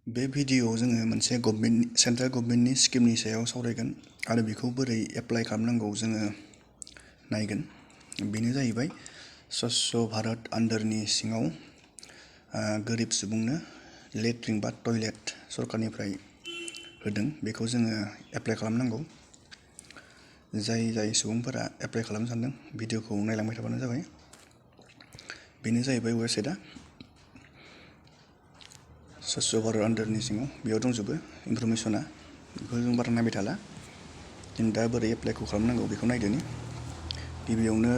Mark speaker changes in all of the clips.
Speaker 1: बे भिडिअ'आव जोङो मोनसे सेन्ट्रेल गभर्नमेन्टनि स्किमनि सायाव सावरायगोन आरो बेखौ बोरै एप्लाइ खालामनांगौ जोङो नायगोन। बेनो जाहैबाय स्वच्छ भारत आन्दारनि सिङाव गोरिब सुबुंनो लेट्रिन बा टयलेट सरकारनिफ्राय होदों, बेखौ जोङो एप्लाइ खालामनांगौ। जाय सुबुंफोरा एप्लाइ खालामनो सानदों भिडिअ'खौ नायलांबाय थाबानो जाबाय। बेनो जाहैबाय वेबसाइटआ स्वच्छ भारत आन्दारनि सिङाव बेयाव दंजोबो इनफरमेसना। बेखौ जों बारा नायबाय थाला, जों दा बोरै एप्लाइखौ खालामनांगौ बेखौ नायदोनि। गिबियावनो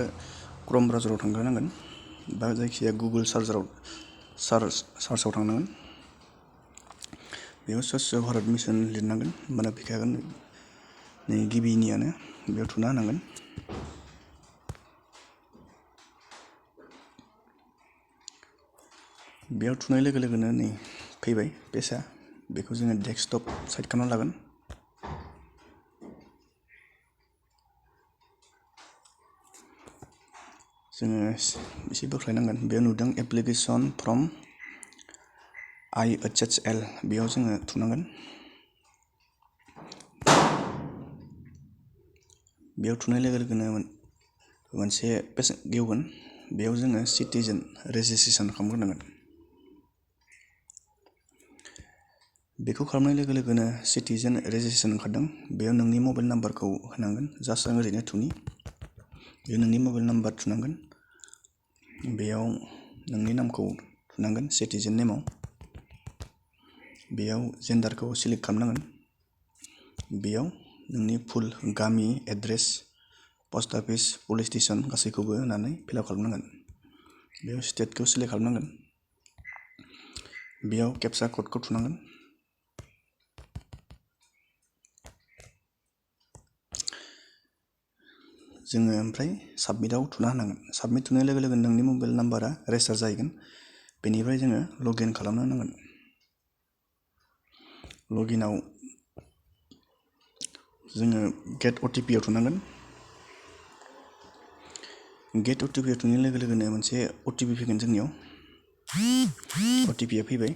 Speaker 1: क्रम ब्राउजाराव थांग्रोनांगोन बा जायखिजाया गुगोल सार्चआव थांनांगोन। बेयाव स्वच्छ भारत मिसन लिरनांगोन, होमबाना फैखागोन। नै गिबिनियानो बेयाव थुना होनांगोन। बेयाव थुनाय लोगो लोगोनो नै फैबाय पेजआ। बेखौ जोङो डेस्कटप साइड खालामना लागोन। जोङो एसे बोख्लायनांगोन। बेयाव नुदों एप्लिकेसन फ्रम IHL, बेयाव जोङो थुनांगोन। बेयाव थुनाय लोगो लोगोनो मोनसे पेज गेवगोन। बेयाव जोङो सिटिजेन रेजिस्ट्रेसन खालामग्रोनांगोन। बेखौ खालामनाय लोगो लोगोनो सिटिजेन रेजिस्ट्रेसन ओंखारदों। बेयाव नोंनि मबाइल नाम्बारखौ होनांगोन। जास्ट आं ओरैनो थुनि। बेयाव नोंनि मबाइल नाम्बार थुनांगोन। बेयाव नोंनि नामखौ थुनांगोन सिटिजेन नेमाव। बेयाव जेन्डारखौ सिलेक्ट खालामनांगोन। बेयाव नोंनि फुल गामि, address, post office, police station गासैखौबो होनानै फिलआप खालामनांगोन। बेयाव स्टेटखौ सिलेक्ट खालामनांगोन। बेयाव केपचा क'डखौ थुनांगोन। जोङो ओमफ्राय साबमिटआव थुना होनांगोन। साबमिट थुनाय लोगो लोगो नोंनि मबाइल नाम्बारा रेजिस्टार जाहैगोन। बेनिफ्राय जोङो लगइन खालामनो नांगोन। लगइनआव जोङो गेट OTP आव थुनांगोन। गेट OTP आव थुनाय लोगो लोगोनो मोनसे OTP फैगोन जोंनियाव। OTP आ फैबाय।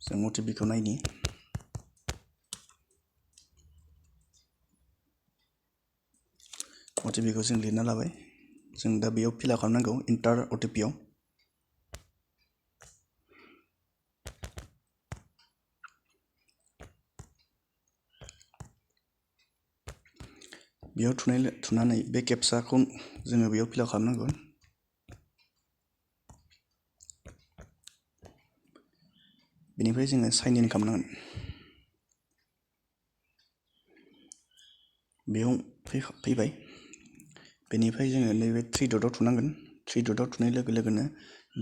Speaker 1: जों OTP खौ नायनि। OTP खौ जों लिरना लाबाय। जों दा बेयाव फिलआप खालामनांगौ इन्टार OTP आव। बेयाव थुनानै बे केपचाखौ जोङो बेयाव फिलआप खालामनांगोन। बेनिफ्राय जोङो साइन इन खालामनांगोन। बेयाव फैबाय। बेनिफ्राय जोङो नैबे 3 डटआव थुनांगोन। 3 डटआव थुनाय लोगो लोगोनो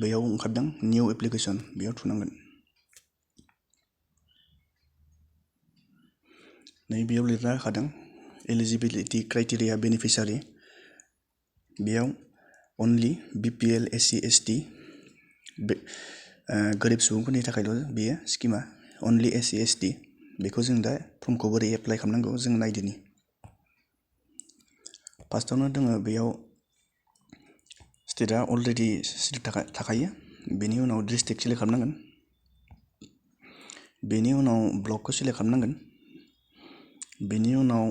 Speaker 1: बेयाव ओंखारदों निउ एप्लिकेसन, बेयाव थुनांगोन। नै बेयाव लिरना होखादों एलिजिबिलिटि क्राइटेरिया बेनिफिसारि। बेयाव अनलि BPL SC ST गोरिब सुबुंफोरनि थाखायल' बेयो स्किमा, अनलि SC ST। बेखौ जों दा फर्मखौ बोरै एप्लाइ खालामनांगौ जों नायदोनि। फार्स्टआवनो दङ बेयाव स्टेटआ अलरेडि सिलेक्ट थाखायो। बेनि उनाव डिस्ट्रिक्ट सिलेक्ट खालामनांगोन। बेनि उनाव ब्लकखौ सिलेक्ट खालामनांगोन। बेनि उनाव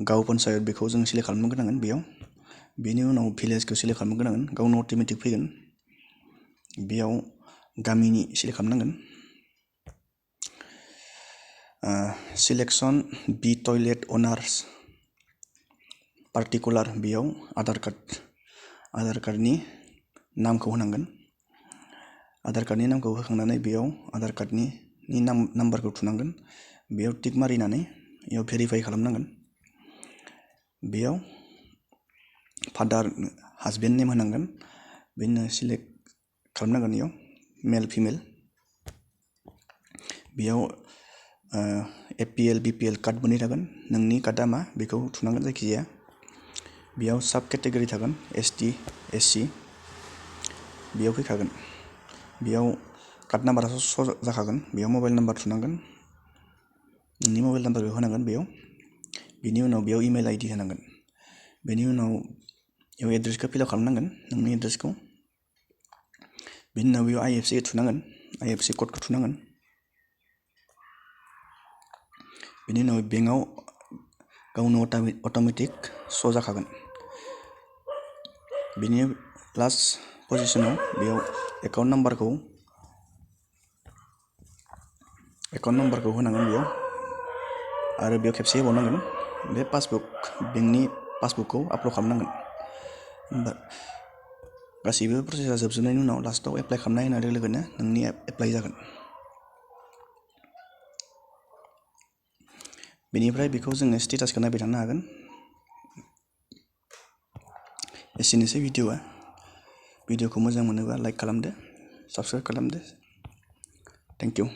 Speaker 1: गाव पन्सायत बेखौ जों सिलेक्ट खालामनो गोनांगोन बेयाव। बेनि उनाव भिलेजखौ सिलेक्ट खालामनो गोनांगोन, गावनो अट'मेटिक फैगोन। बेयाव गामिनि सिलेक्ट खालामनांगोन। सिलेक्सन बि टयलेट अनार्स पार्टिकुलार, बेयाव आधार कार्डनि नामखौ होनांगोन। आधार कार्डनि नामखौ होखांनानै बेयाव आधार कार्डनि नाम्बारखौ थुनांगोन। बेयाव टिक मारिनानै बेयाव भेरिफाइ खालामनांगोन। बेयाव फादार हासबेन्ड नेम होनांगोन। बेनि सिलेक्ट खालामनांगोन बेयाव मेल फिमेल। बेयाव APL BPL कार्ड मोननै थागोन। नोंनि कार्डआ मा बेखौ थुनांगोन जायखिजाया। बेयाव साब केटेगरि थागोन ST SC, बेयाव फैखागोन। बेयाव कार्ड नाम्बारासो श' जाखागोन। बेयाव मबाइल नाम्बार थुनांगोन। नोंनि मबाइल नाम्बारखौ होनांगोन बेयाव। बिनि उनाव बेयाव इमेल ID होनांगोन। बेनि उनाव बेयाव एड्रेसखौ फिलआप खालामनांगोन नोंनि एड्रेसखौ बेनि उनाव बेयाव IFSC थुनांगोन IFSC क'डखौ थुनांगोन बेनि उनाव बेंकआव गावनो अट'मेटिक श' जाखागोन बेनि लास्ट पजिशनाव बेयाव एकाउन्ट नाम्बारखौ होनांगोन बेयाव आरो बेयाव खेबसे होबावनांगोन बे बेंकनि पासबुकखौ आपल'ड खालामनांगोन होमबा गासैबो प्रसेसा जोबजोबनायनि उनाव लास्टआव एप्लाइ खालामनाय होनाय लोगो लोगोनो नोंनि एप्लाइ जागोन बेनिफ्राय बेखौ जोङो स्टेटासखौ नायबाय थानो हागोन एसेनोसै भिडिअ'खौ मोजां मोनोबा लाइक खालामदो साबस्क्राइब खालामदो थेंक इउ